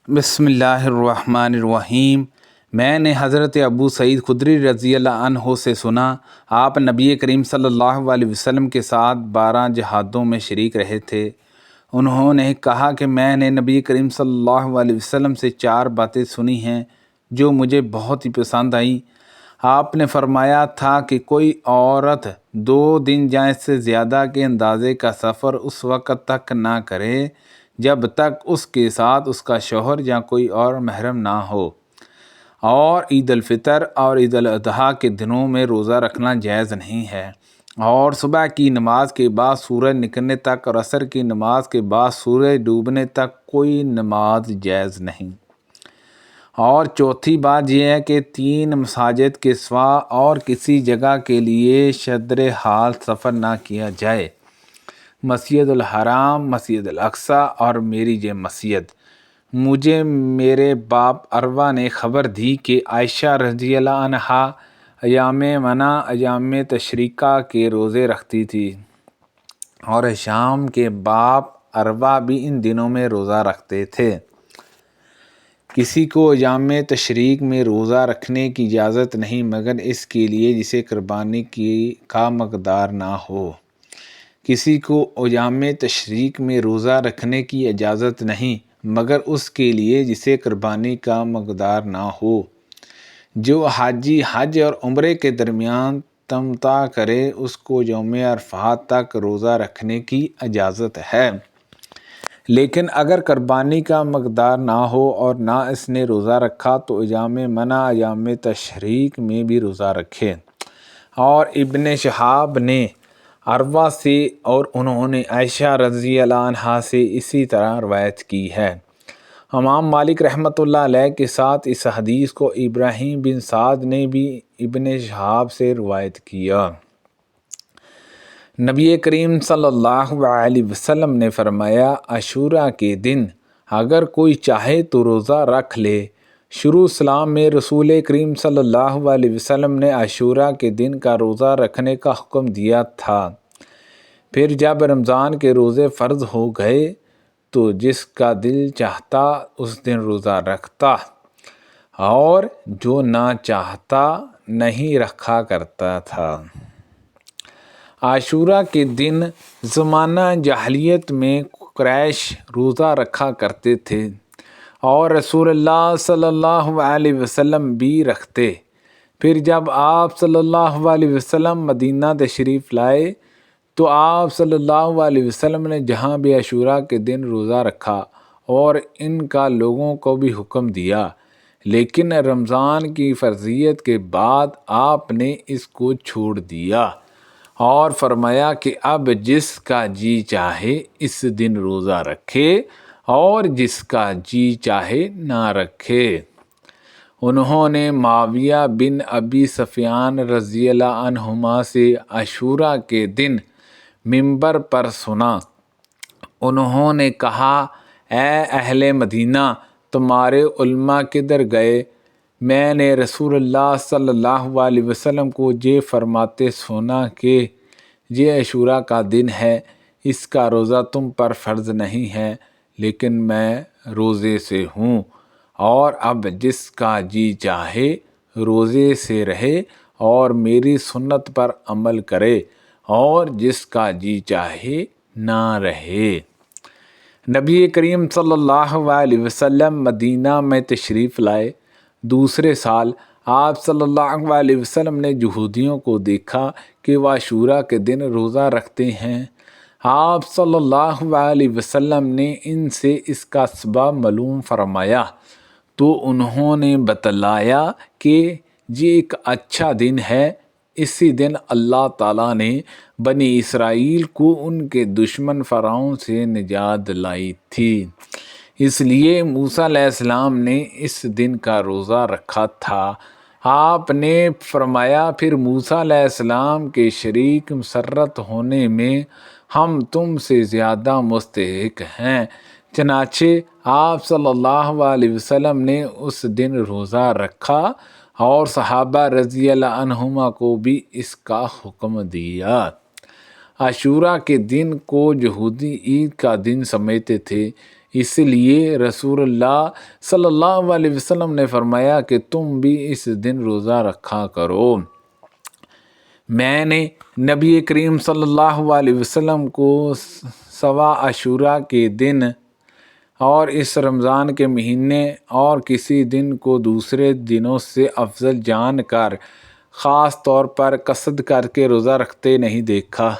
بسم اللہ الرحمن الرحیم۔ میں نے حضرت ابو سعید خدری رضی اللہ عنہ سے سنا، آپ نبی کریم صلی اللہ علیہ وسلم کے ساتھ 12 جہادوں میں شریک رہے تھے۔ انہوں نے کہا کہ میں نے نبی کریم صلی اللہ علیہ وسلم سے 4 باتیں سنی ہیں جو مجھے بہت ہی پسند آئیں۔ آپ نے فرمایا تھا کہ کوئی عورت 2 دن یا اس سے زیادہ کے اندازے کا سفر اس وقت تک نہ کرے جب تک اس کے ساتھ اس کا شوہر یا کوئی اور محرم نہ ہو، اور عید الفطر اور عید الاضحیٰ کے دنوں میں روزہ رکھنا جائز نہیں ہے، اور صبح کی نماز کے بعد سورج نکلنے تک اور عصر کی نماز کے بعد سورج ڈوبنے تک کوئی نماز جائز نہیں۔ اور چوتھی بات یہ ہے کہ 3 مساجد کے سوا اور کسی جگہ کے لیے شدر حال سفر نہ کیا جائے، مسجد الحرام، مسجد الاقصیٰ اور میری یہ مسجد۔ مجھے میرے باپ عروہ نے خبر دی کہ عائشہ رضی اللہ عنہا ایام منع، ایام تشریقہ کے روزے رکھتی تھی، اور شام کے باپ عروہ بھی ان دنوں میں روزہ رکھتے تھے۔ کسی کو ایام تشریق میں روزہ رکھنے کی اجازت نہیں مگر اس کے لیے جسے قربانی کا مقدار نہ ہو۔ کسی کو ایام تشریق میں روزہ رکھنے کی اجازت نہیں مگر اس کے لیے جسے قربانی کا مقدار نہ ہو۔ جو حاجی حج اور عمرے کے درمیان تمتع کرے اس کو یوم عرفات تک روزہ رکھنے کی اجازت ہے، لیکن اگر قربانی کا مقدار نہ ہو اور نہ اس نے روزہ رکھا تو ایام منع، ایام تشریق میں بھی روزہ رکھے۔ اور ابن شہاب نے عروہ سے اور انہوں نے عائشہ رضی اللہ عنہا سے اسی طرح روایت کی ہے۔ امام مالک رحمۃ اللہ علیہ کے ساتھ اس حدیث کو ابراہیم بن سعد نے بھی ابن شہاب سے روایت کیا۔ نبی کریم صلی اللہ علیہ وسلم نے فرمایا، عاشوراء کے دن اگر کوئی چاہے تو روزہ رکھ لے۔ شروع اسلام میں رسول کریم صلی اللہ علیہ وسلم نے عاشوراء کے دن کا روزہ رکھنے کا حکم دیا تھا۔ پھر جب رمضان کے روزے فرض ہو گئے تو جس کا دل چاہتا اس دن روزہ رکھتا، اور جو نہ چاہتا نہیں رکھا کرتا تھا۔ عاشوراء کے دن زمانہ جاہلیت میں قریش روزہ رکھا کرتے تھے، اور رسول اللہ صلی اللہ علیہ وسلم بھی رکھتے۔ پھر جب آپ صلی اللہ علیہ وسلم مدینہ تشریف لائے تو آپ صلی اللہ علیہ وسلم نے جہاں بھی عاشوراء کے دن روزہ رکھا اور ان کا لوگوں کو بھی حکم دیا، لیکن رمضان کی فرضیت کے بعد آپ نے اس کو چھوڑ دیا اور فرمایا کہ اب جس کا جی چاہے اس دن روزہ رکھے اور جس کا جی چاہے نہ رکھے۔ انہوں نے معاویہ بن ابی سفیان رضی اللہ عنہما سے عاشوراء کے دن منبر پر سنا۔ انہوں نے کہا، اے اہل مدینہ، تمہارے علماء کدھر گئے؟ میں نے رسول اللہ صلی اللہ علیہ وسلم کو یہ فرماتے سنا کہ یہ عاشوراء کا دن ہے، اس کا روزہ تم پر فرض نہیں ہے، لیکن میں روزے سے ہوں، اور اب جس کا جی چاہے روزے سے رہے اور میری سنت پر عمل کرے، اور جس کا جی چاہے نہ رہے۔ نبی کریم صلی اللہ علیہ وسلم مدینہ میں تشریف لائے۔ دوسرے سال آپ صلی اللہ علیہ وسلم نے یہودیوں کو دیکھا کہ وہ عاشوراء کے دن روزہ رکھتے ہیں۔ آپ صلی اللہ علیہ وسلم نے ان سے اس کا سبب معلوم فرمایا تو انہوں نے بتلایا کہ یہ ایک اچھا دن ہے، اسی دن اللہ تعالیٰ نے بنی اسرائیل کو ان کے دشمن فرعون سے نجات دلائی تھی، اس لیے موسیٰ علیہ السلام نے اس دن کا روزہ رکھا تھا۔ آپ نے فرمایا، پھر موسیٰ علیہ السلام کے شریک مسرت ہونے میں ہم تم سے زیادہ مستحق ہیں، چنانچہ آپ صلی اللہ علیہ وسلم نے اس دن روزہ رکھا اور صحابہ رضی اللہ عنہما کو بھی اس کا حکم دیا۔ عاشوراء کے دن کو یہودی عید کا دن سمجھتے تھے، اس لیے رسول اللہ صلی اللہ علیہ وسلم نے فرمایا کہ تم بھی اس دن روزہ رکھا کرو۔ میں نے نبی کریم صلی اللہ علیہ وسلم کو سوا عاشوراء کے دن اور اس رمضان کے مہینے اور کسی دن کو دوسرے دنوں سے افضل جان کر خاص طور پر قصد کر کے روزہ رکھتے نہیں دیکھا۔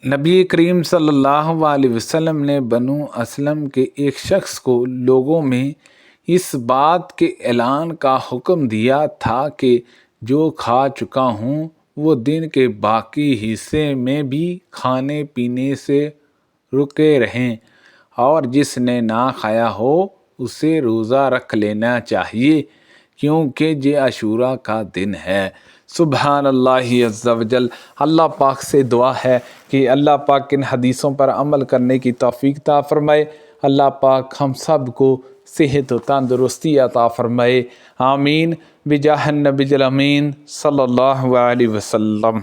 نبی کریم صلی اللہ علیہ وسلم نے بنو اسلم کے ایک شخص کو لوگوں میں اس بات کے اعلان کا حکم دیا تھا کہ جو کھا چکا ہوں وہ دن کے باقی حصے میں بھی کھانے پینے سے رکے رہیں، اور جس نے نہ کھایا ہو اسے روزہ رکھ لینا چاہیے کیونکہ یہ عاشوراء کا دن ہے۔ سبحان اللہ عز و جل۔ اللہ پاک سے دعا ہے کہ اللہ پاک ان حدیثوں پر عمل کرنے کی توفیق عطا فرمائے۔ اللہ پاک ہم سب کو صحت و تندرستی عطا فرمائے، آمین، بجاہ النبی الامین صلی اللہ علیہ وسلم۔